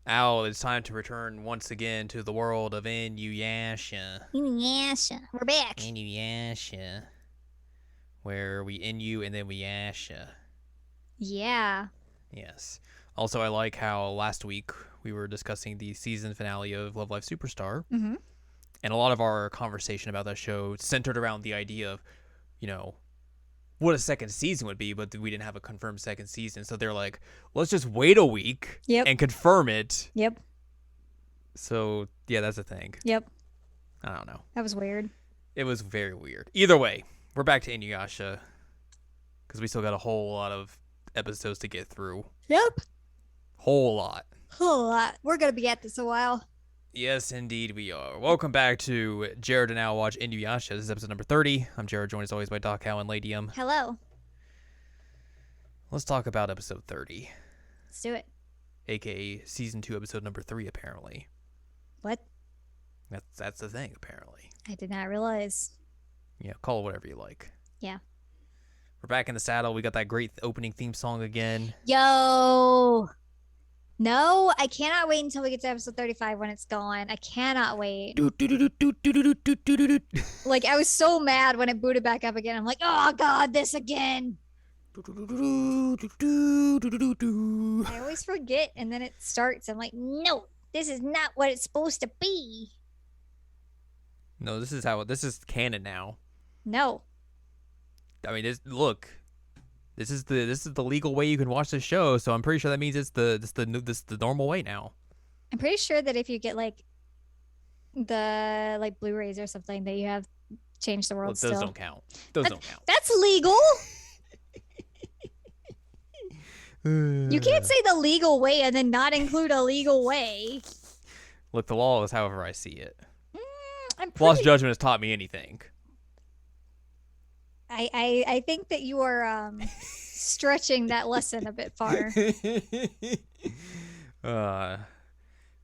Owl, it's time to return once again to the world of Inuyasha. Inuyasha. We're back. Inuyasha. Where we Inu and then we Yasha. Yeah. Yes. Also, I like how last week we were discussing the season finale of Love Live Superstar. Mm-hmm. And a lot of our conversation about that show centered around the idea of, what a second season would be, but we didn't have a confirmed second season. So they're like, let's just wait a week and confirm it. Yep. So, yeah, that's the thing. Yep. I don't know. That was weird. It was very weird. Either way, we're back to Inuyasha because we still got a whole lot of episodes to get through. Yep. Whole lot. Whole lot. We're going to be at this a while. Yes, indeed we are. Welcome back to Jared and Al Watch Inuyasha. This is episode number 30. I'm Jared, joined as always by Doc Howe and Ladium. Hello. Let's talk about episode 30. Let's do it. AKA season 2, episode number 3, apparently. What? That's the thing, apparently. I did not realize. Yeah, call it whatever you like. Yeah. We're back in the saddle. We got that great opening theme song again. Yo. No, I cannot wait until we get to episode 35 when it's gone. I cannot wait. Like, I was so mad when it booted back up again. I'm like, oh, God, this again. I always forget, and then it starts. I'm like, no, this is not what it's supposed to be. No, this is canon now. No. I mean, look. This is the legal way you can watch the show, so I'm pretty sure that means it's the normal way now. I'm pretty sure that if you get the Blu-rays or something, that you have changed the world. Those still don't count. Those don't count. That's legal. You can't say the legal way and then not include a legal way. Look, the law is however I see it. I'm Lost judgment has taught me anything. I think that you are stretching that lesson a bit far.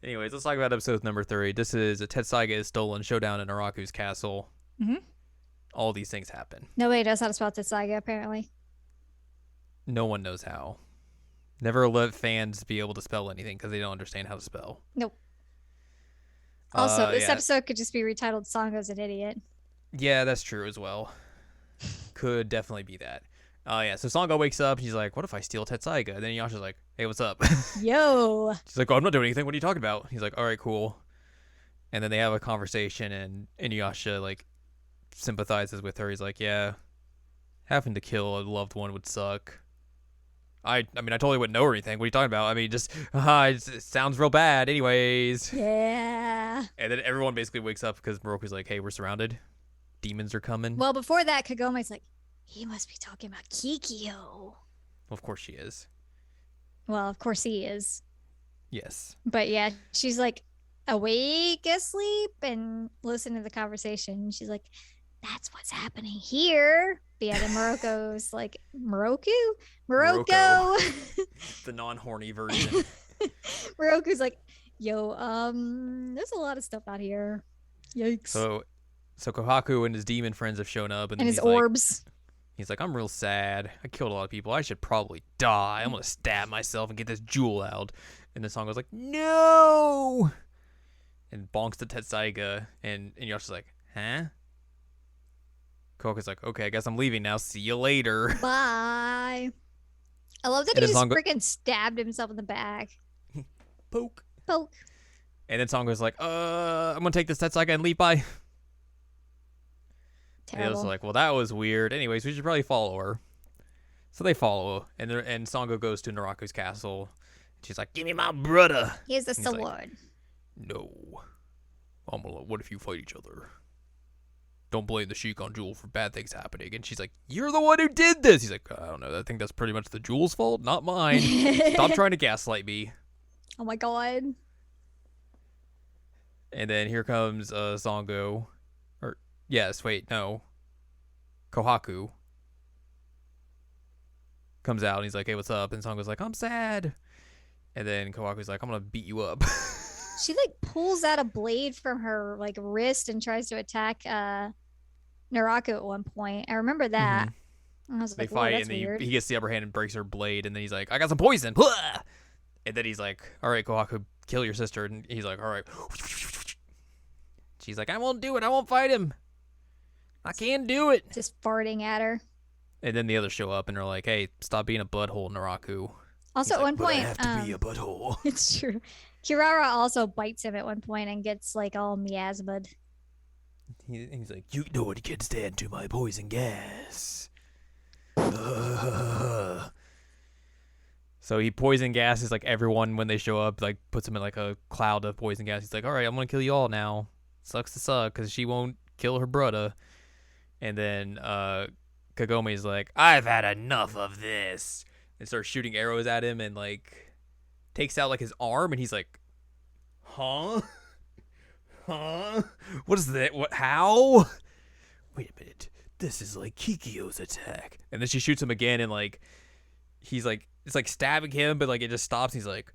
Anyways, let's talk about episode number 30. This is a Tetsusaiga is stolen Showdown in Naraku's castle. Mm-hmm. All these things happen. Nobody knows how to spell Tetsusaiga, apparently. No one knows how. Never let fans be able to spell anything because they don't understand how to spell. Nope. Also, this episode could just be retitled Sango's an Idiot. Yeah, that's true as well. Could definitely be that. Yeah, so Sango wakes up and he's like, what if I steal Tetsusaiga? And then Yasha's like, hey, what's up? Yo. She's like, oh, I'm not doing anything. What are you talking about? He's like, all right, cool. And then they have a conversation and Inuyasha sympathizes with her. He's like, yeah, having to kill a loved one would suck. I mean, I totally wouldn't know or anything. What are you talking about? I mean, just, it sounds real bad anyways. Yeah. And then everyone basically wakes up because Moroku's like, hey, we're surrounded. Demons are coming. Well, before that, Kagome's like, he must be talking about Kikyo. Well, of course she is. Well, of course he is. Yes. But yeah, she's like awake, asleep, and listen to the conversation. She's like, that's what's happening here. But yeah, then Moroko's like, Moroku? The non-horny version. Moroku's like, yo, there's a lot of stuff out here. Yikes. So Kohaku and his demon friends have shown up. And his orbs. He's like, I'm real sad. I killed a lot of people. I should probably die. I'm going to stab myself and get this jewel out. And the song goes like, no! And bonks the Tetsusaiga. And Yasha's like, huh? Kohaku's like, okay, I guess I'm leaving now. See you later. Bye. I love that he just freaking stabbed himself in the back. Poke. And then Sango's like, I'm going to take this Tetsusaiga and leave. Bye. Terrible. And it was like, well, that was weird. Anyways, we should probably follow her. So they follow, and Sango goes to Naraku's castle. She's like, give me my brother. Here's the sword. Like, no. What if you fight each other? Don't blame the Sheik on Jewel for bad things happening. And she's like, you're the one who did this. He's like, I don't know. I think that's pretty much the Jewel's fault, not mine. Stop trying to gaslight me. Oh my god. And then here comes Sango. Yes, wait, no. Kohaku comes out and he's like, hey, what's up? And Sango's like, I'm sad. And then Kohaku's like, I'm going to beat you up. She pulls out a blade from her wrist and tries to attack Naraku at one point. I remember that. Mm-hmm. I was they like, fight that's and weird. he gets the upper hand and breaks her blade. And then he's like, I got some poison. And then he's like, all right, Kohaku, kill your sister. And he's like, all right. She's like, I won't do it. I won't fight him. I can't do it. Just farting at her. And then the others show up and they're like, hey, stop being a butthole, Naraku. Also, He's at one but point, I have to be a butthole. It's true. Kirara also bites him at one point and gets like all miasma'd. He's like, you know what can stand to my poison gas. So he poison gases like everyone when they show up, like puts them in like a cloud of poison gas. He's like, all right, I'm gonna kill you all now. Sucks to suck because she won't kill her brother. And then Kagome's like, I've had enough of this. And starts shooting arrows at him and like takes out like his arm and he's like, huh? Huh? What is that? What? How? Wait a minute. This is like Kikyo's attack. And then she shoots him again and like he's like, it's like stabbing him, but like it just stops. He's like,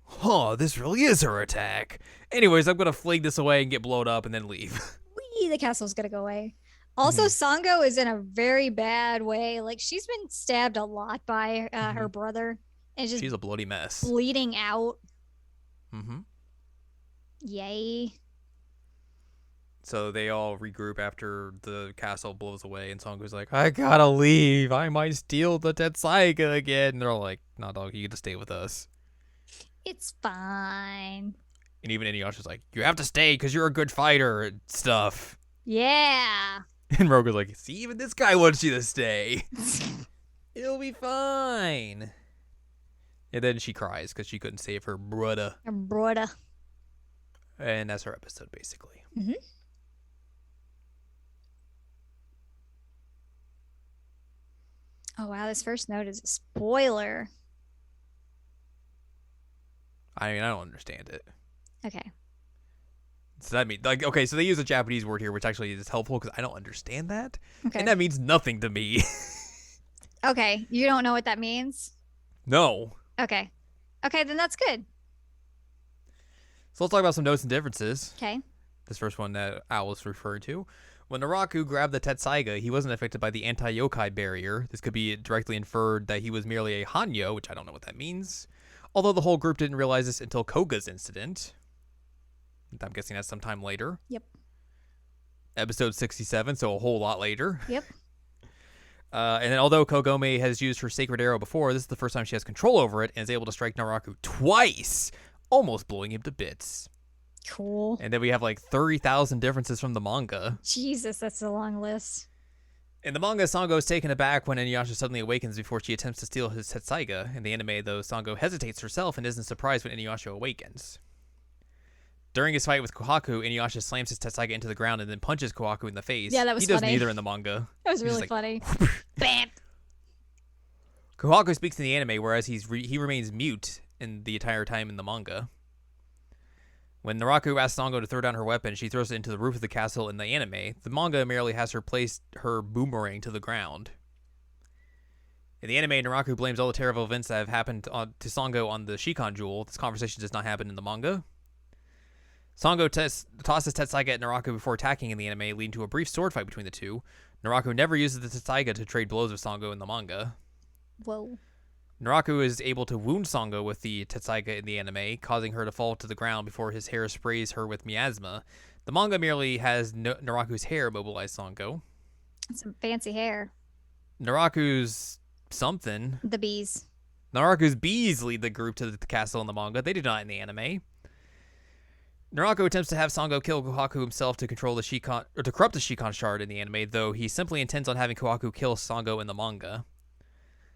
huh, this really is her attack. Anyways, I'm going to fling this away and get blown up and then leave. Whee, the castle's gonna go away. Also, Sango is in a very bad way. Like, she's been stabbed a lot by her brother. And just she's a bloody mess. Bleeding out. Mm-hmm. Yay. So they all regroup after the castle blows away, and Sango's like, I gotta leave. I might steal the Tetsusaiga again. And they're all like, nah, dog, you get to stay with us. It's fine. And even Inuyasha's like, you have to stay because you're a good fighter and stuff. Yeah. And Rogo's like, see, even this guy wants you to stay. It'll be fine. And then she cries because she couldn't save her brother. Her brother. And that's her episode, basically. Mm-hmm. Oh, wow. This first note is a spoiler. I mean, I don't understand it. Okay. So that means, like, okay, so they use a Japanese word here, which actually is helpful because I don't understand that. Okay. And that means nothing to me. Okay. You don't know what that means? No. Okay. Okay, then that's good. So let's talk about some notes and differences. Okay. This first one that Al was referring to. When Naraku grabbed the Tetsusaiga, he wasn't affected by the anti-yokai barrier. This could be directly inferred that he was merely a Hanyo, which I don't know what that means. Although the whole group didn't realize this until Koga's incident. I'm guessing that's sometime later. Yep. Episode 67, so a whole lot later. Yep. And then although Kogome has used her sacred arrow before, this is the first time she has control over it and is able to strike Naraku twice, almost blowing him to bits. Cool. And then we have like 30,000 differences from the manga. Jesus, that's a long list. In the manga, Sango is taken aback when Inuyasha suddenly awakens before she attempts to steal his Tetsusaiga. In the anime, though, Sango hesitates herself and isn't surprised when Inuyasha awakens. During his fight with Kohaku, Inuyasha slams his Tetsusaiga into the ground and then punches Kohaku in the face. Yeah, that was He does funny. neither in the manga. That was He's really like, funny. Bam! Kohaku speaks in the anime, whereas he remains mute in the entire time in the manga. When Naraku asks Sango to throw down her weapon, she throws it into the roof of the castle in the anime. The manga merely has her place her boomerang to the ground. In the anime, Naraku blames all the terrible events that have happened to Sango on the Shikan Jewel. This conversation does not happen in the manga. Sango tosses Tetsusaiga at Naraku before attacking in the anime, leading to a brief sword fight between the two. Naraku never uses the Tetsusaiga to trade blows with Sango in the manga. Whoa. Naraku is able to wound Sango with the Tetsusaiga in the anime, causing her to fall to the ground before his hair sprays her with miasma. The manga merely has Naraku's hair mobilize Sango. Some fancy hair. Naraku's something. The bees. Naraku's bees lead the group to the castle in the manga. They did not in the anime. Naraku attempts to have Sango kill Kohaku himself to control the Shikan, or to corrupt the Shikan shard in the anime, though he simply intends on having Kohaku kill Sango in the manga.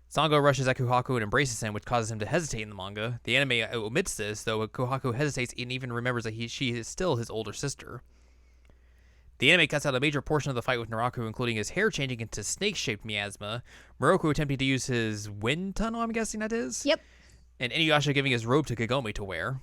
Sango rushes at Kohaku and embraces him, which causes him to hesitate in the manga. The anime omits this, though Kohaku hesitates and even remembers that she is still his older sister. The anime cuts out a major portion of the fight with Naraku, including his hair changing into snake-shaped miasma, Moroku attempting to use his wind tunnel, I'm guessing that is? Yep. And Inuyasha giving his robe to Kagome to wear.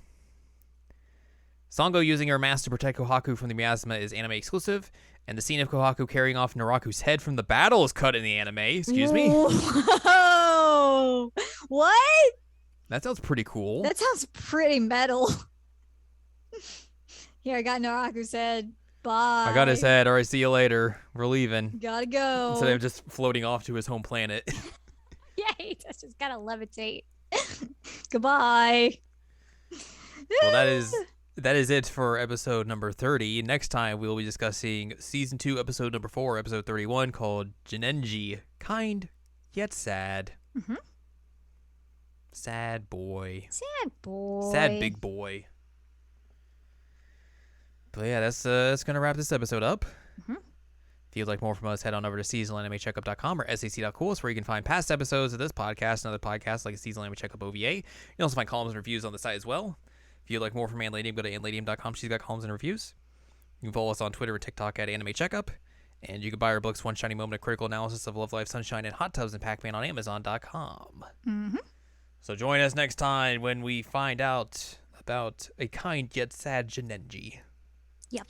Sango using her mask to protect Kohaku from the miasma is anime exclusive, and the scene of Kohaku carrying off Naraku's head from the battle is cut in the anime. Excuse me? Whoa! What? That sounds pretty cool. That sounds pretty metal. Here, I got Naraku's head. Bye. I got his head. All right, see you later. We're leaving. Gotta go. Instead of just floating off to his home planet. Yay, that's just gotta levitate. Goodbye. Well, that is it for episode number 30. Next time we will be discussing season 2, episode number 4, episode 31, called Jinenji, Kind Yet Sad. Mm-hmm. Sad boy. Sad boy. Sad big boy. But yeah, that's gonna wrap this episode up. Mm-hmm. If you'd like more from us, head on over to seasonalanimecheckup.com or sac.cool, where you can find past episodes of this podcast and other podcasts like Seasonal Anime Checkup OVA. You can also find columns and reviews on the site as well. If you'd like more from Anladium, go to anladium.com. She's got columns and reviews. You can follow us on Twitter and TikTok at Anime Checkup. And you can buy our books, One Shiny Moment, A Critical Analysis of Love, Life, Sunshine, and Hot Tubs and Pac-Man on Amazon.com. Mm-hmm. So join us next time when we find out about a kind yet sad Jinenji. Yep.